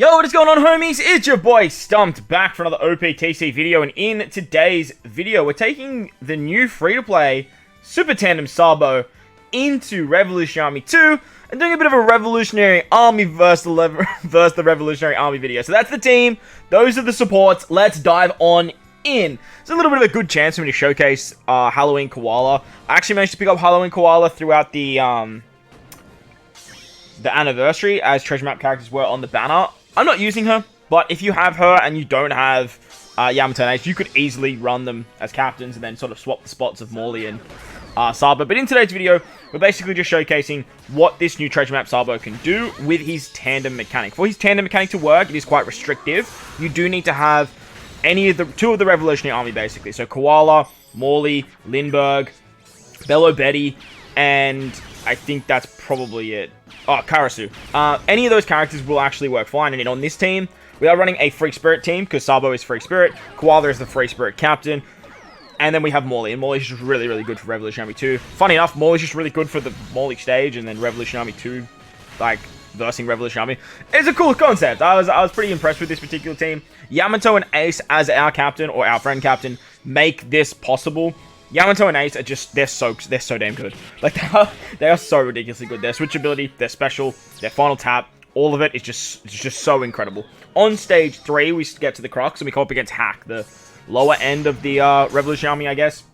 Yo, what is going on, homies? It's your boy StumpD back for another OPTC video, and in today's video, we're taking the new free-to-play Super Tandem SABO into Revolutionary Army 2 and doing a bit of a Revolutionary Army versus the Revolutionary Army video. So that's the team, those are the supports, let's dive on in. It's a little bit of a good chance for me to showcase Halloween Koala. I actually managed to pick up Halloween Koala throughout the anniversary, as treasure map characters were on the banner. I'm not using her, but if you have her and you don't have Yamato and Ace, you could easily run them as captains and then sort of swap the spots of Morley and SABO. But in today's video, we're basically just showcasing what this new treasure map SABO can do with his tandem mechanic. For his tandem mechanic to work, it is quite restrictive. You do need to have two of the Revolutionary Army, basically. So Koala, Morley, Lindbergh, Bello, Betty, and I think that's probably it. Oh, Karasu. Any of those characters will actually work fine. And on this team, we are running a Free Spirit team, because SABO is Free Spirit. Koala is the Free Spirit captain. And then we have Morley. And Morley's just really, really good for Revolutionary Army 2. Funny enough, Morley's just really good for the Morley stage. And then Revolutionary Army 2, like, versing Revolutionary Army. It's a cool concept. I was pretty impressed with this particular team. Yamato and Ace as our captain, or our friend captain, make this possible. Yamato and Ace are just, they're so damn good. Like, they are so ridiculously good. Their switchability, their special, their final tap, all of it is just so incredible. On stage 3, we get to the Crux, and we come up against Hack, the lower end of the Revolutionary Army, I guess.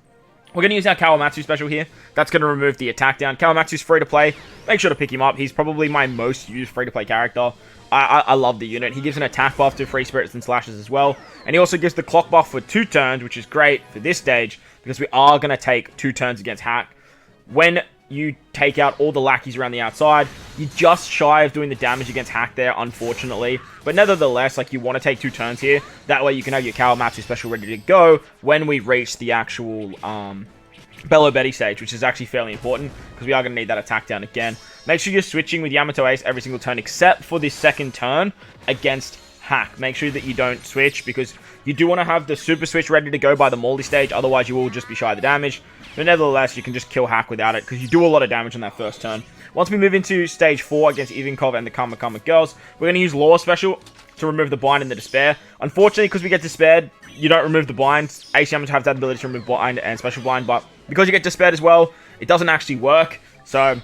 We're going to use our Kawamatsu special here. That's going to remove the attack down. Kawamatsu's free to play. Make sure to pick him up. He's probably my most used free to play character. I love the unit. He gives an attack buff to free spirits and slashes as well. And he also gives the clock buff for 2 turns, which is great for this stage, because we are going to take 2 turns against Hack. When you take out all the lackeys around the outside, you're just shy of doing the damage against Hack there, unfortunately. But nevertheless, like, you want to take 2 turns here. That way you can have your Kawamatsu special ready to go when we reach the actual Bello Betty stage, which is actually fairly important, because we are going to need that attack down again. Make sure you're switching with Yamato Ace every single turn, except for this second turn against Hack. Make sure that you don't switch, because you do want to have the super switch ready to go by the Morley stage, otherwise you will just be shy of the damage. But nevertheless, you can just kill Hack without it, because you do a lot of damage on that first turn. Once we move into stage 4 against Ivankov and the Kamakama girls, we're going to use Law special to remove the bind and the despair. Unfortunately, because we get despaired, you don't remove the bind. Ace Yamato have that ability to remove bind and special blind, but because you get despaired as well, it doesn't actually work. So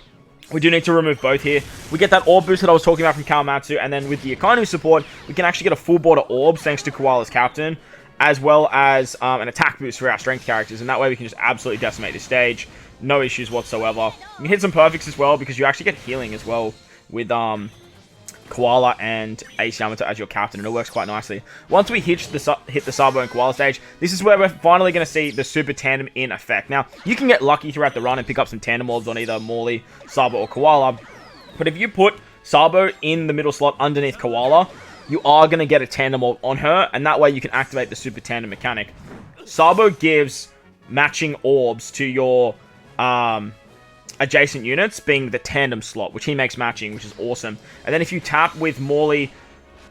we do need to remove both here. We get that orb boost that I was talking about from Kawamatsu, and then with the Akainu support, we can actually get a full board of orbs thanks to Koala's captain, as well as an attack boost for our strength characters, and that way we can just absolutely decimate this stage. No issues whatsoever. You can hit some perfects as well, because you actually get healing as well with Koala and Ace Yamato as your captain, and it works quite nicely. Once we hit the SABO and Koala stage, this is where we're finally going to see the Super Tandem in effect. Now, you can get lucky throughout the run and pick up some Tandem orbs on either Morley, SABO, or Koala, but if you put SABO in the middle slot underneath Koala, you are going to get a Tandem orb on her, and that way you can activate the Super Tandem mechanic. SABO gives matching orbs to your adjacent units, being the tandem slot, which he makes matching, which is awesome. And then if you tap with Morley,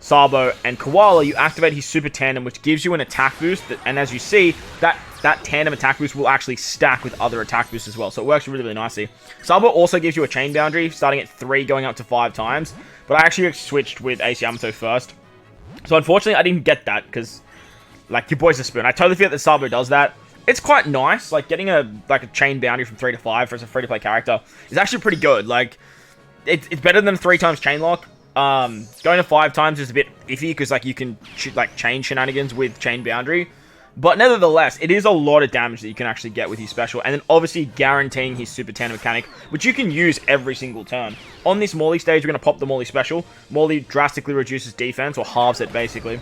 SABO, and Koala, you activate his Super Tandem, which gives you an attack boost, and as you see, that tandem attack boost will actually stack with other attack boosts as well, so it works really, really nicely. SABO also gives you a chain boundary, starting at 3, going up to 5 times, but I actually switched with Ace Yamato first. So unfortunately, I didn't get that, because, like, your boy's a spoon. I totally feel that SABO does that. It's quite nice, like, getting a chain boundary from 3 to 5 for a free-to-play character is actually pretty good. Like, it's better than 3 times chain lock. Going to 5 times is a bit iffy, because, like, you can shoot, like, chain shenanigans with chain boundary. But nevertheless, it is a lot of damage that you can actually get with his special, and then obviously guaranteeing his Super Tandem mechanic, which you can use every single turn. On this Morley stage, we're going to pop the Morley special. Morley drastically reduces defense, or halves it, basically,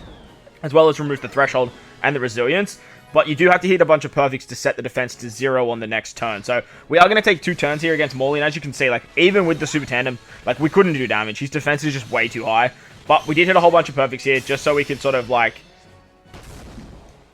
as well as removes the threshold and the resilience. But you do have to hit a bunch of perfects to set the defense to 0 on the next turn. So we are going to take 2 turns here against Morley. And as you can see, like, even with the Super Tandem, like, we couldn't do damage. His defense is just way too high. But we did hit a whole bunch of perfects here just so we could sort of, like...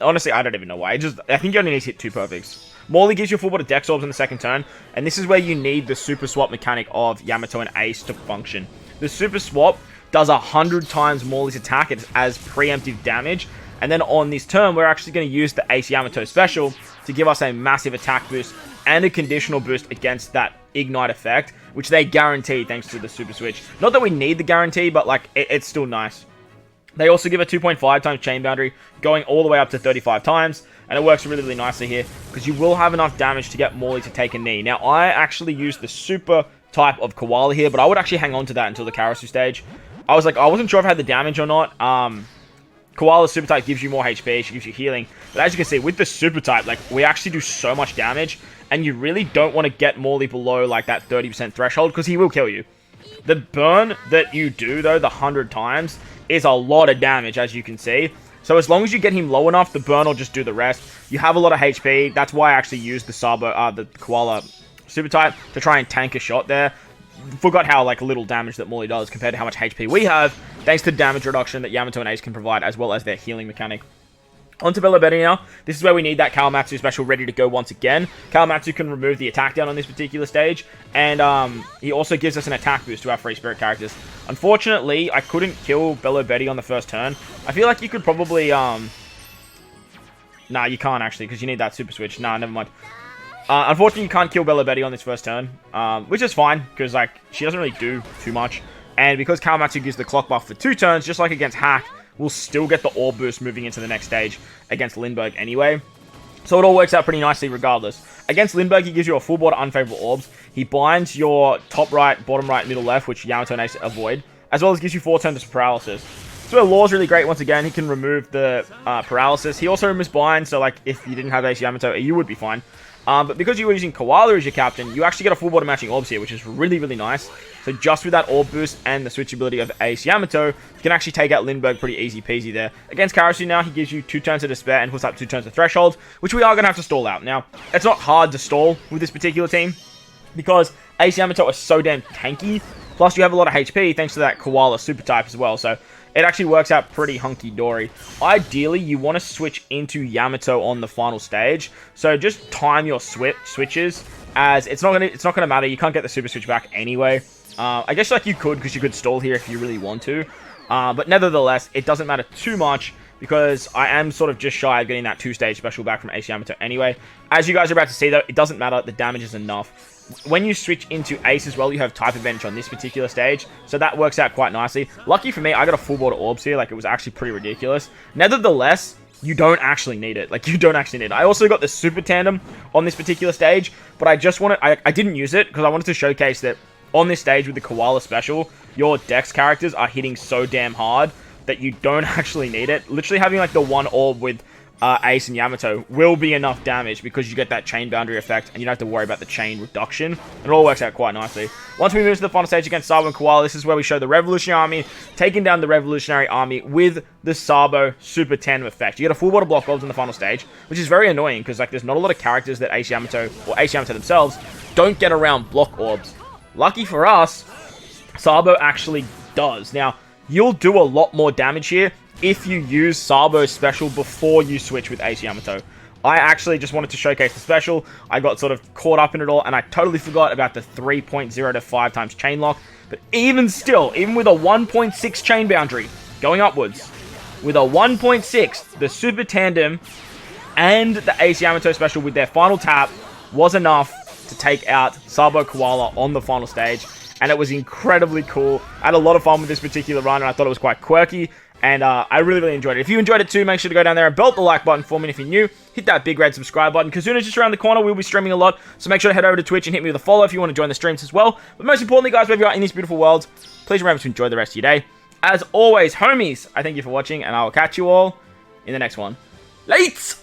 Honestly, I don't even know why. I think you only need to hit 2 perfects. Morley gives you a full board of Dex Orbs in the second turn. And this is where you need the Super Swap mechanic of Yamato and Ace to function. The Super Swap does 100 times Morley's attack as preemptive damage. And then on this turn, we're actually going to use the Ace Yamato special to give us a massive attack boost and a conditional boost against that Ignite effect, which they guarantee thanks to the Super Switch. Not that we need the guarantee, but, like, it's still nice. They also give a 2.5 times chain boundary, going all the way up to 35 times. And it works really, really nicely here, because you will have enough damage to get Morley to take a knee. Now, I actually used the super type of Koala here, but I would actually hang on to that until the Karasu stage. I wasn't sure if I had the damage or not. Koala super type gives you more HP, she gives you healing. But as you can see, with the super type, like, we actually do so much damage, and you really don't want to get Morley below, like, that 30% threshold, because he will kill you. The burn that you do, though, the 100 times, is a lot of damage, as you can see. So as long as you get him low enough, the burn will just do the rest. You have a lot of HP. That's why I actually used the the Koala super type to try and tank a shot there. Forgot how like little damage that Morley does compared to how much HP we have, thanks to damage reduction that Yamato and Ace can provide, as well as their healing mechanic. On to Bello now. This is where we need that Kawamatsu special ready to go once again. Kawamatsu can remove the attack down on this particular stage, and he also gives us an attack boost to our free spirit characters. Unfortunately, I couldn't kill Bello on the first turn. I feel like you could probably, Nah, you can't actually, because you need that super switch. Nah, never mind. Unfortunately, you can't kill Bello on this first turn, which is fine, because, like, she doesn't really do too much. And because Kawamatsu gives the clock buff for 2 turns, just like against Hack, we'll still get the orb boost moving into the next stage against Lindbergh anyway. So it all works out pretty nicely regardless. Against Lindbergh, he gives you a full board of unfavorable orbs. He binds your top right, bottom right, middle left, which Yamato and Ace avoid, as well as gives you 4 turns of paralysis. So Law's really great once again. He can remove the paralysis. He also removes bind, so like if you didn't have Ace Yamato, you would be fine. But because you were using Koala as your captain, you actually get a full board of matching orbs here, which is really, really nice. So just with that orb boost and the switchability of Ace Yamato, you can actually take out Lindbergh pretty easy peasy there. Against Karasu now, he gives you 2 turns of despair and puts up 2 turns of threshold, which we are going to have to stall out. Now, it's not hard to stall with this particular team, because Ace Yamato is so damn tanky, plus you have a lot of HP thanks to that Koala super type as well, so it actually works out pretty hunky-dory. Ideally, you want to switch into Yamato on the final stage, so just time your switches, as it's not gonna matter. You can't get the super switch back anyway. I guess like you could, because you could stall here if you really want to, but nevertheless, it doesn't matter too much, because I am sort of just shy of getting that 2-stage special back from Ace Yamato anyway. As you guys are about to see though, it doesn't matter. The damage is enough. When you switch into Ace as well, you have type advantage on this particular stage, so that works out quite nicely. Lucky for me, I got a full board of orbs here, like it was actually pretty ridiculous. Nevertheless, you don't actually need it. Like, you don't actually need it. I also got the super tandem on this particular stage, but I didn't use it because I wanted to showcase that on this stage with the Koala special, your Dex characters are hitting so damn hard that you don't actually need it. Literally having like the one orb with Ace and Yamato will be enough damage, because you get that chain boundary effect and you don't have to worry about the chain reduction. It all works out quite nicely. Once we move to the final stage against Sabo and Koala, this is where we show the Revolutionary Army taking down the Revolutionary Army with the Sabo Super Tandem effect. You get a full board of block orbs in the final stage, which is very annoying because like there's not a lot of characters that Ace Yamato or Ace Yamato themselves don't get around block orbs. Lucky for us, Sabo actually does. Now, you'll do a lot more damage here if you use Sabo's special before you switch with Ace Yamato. I actually just wanted to showcase the special. I got sort of caught up in it all, and I totally forgot about the 3.0 to 5 times chain lock. But even still, even with a 1.6 chain boundary going upwards, with a 1.6, the Super Tandem and the Ace Yamato special with their final tap was enough to take out Sabo Koala on the final stage. And it was incredibly cool. I had a lot of fun with this particular run, and I thought it was quite quirky. And I really, really enjoyed it. If you enjoyed it too, make sure to go down there and belt the like button for me. And if you're new, hit that big red subscribe button. Kazuna's just around the corner. We'll be streaming a lot. So make sure to head over to Twitch and hit me with a follow if you want to join the streams as well. But most importantly, guys, wherever you are in these beautiful worlds, please remember to enjoy the rest of your day. As always, homies, I thank you for watching, and I will catch you all in the next one. Late!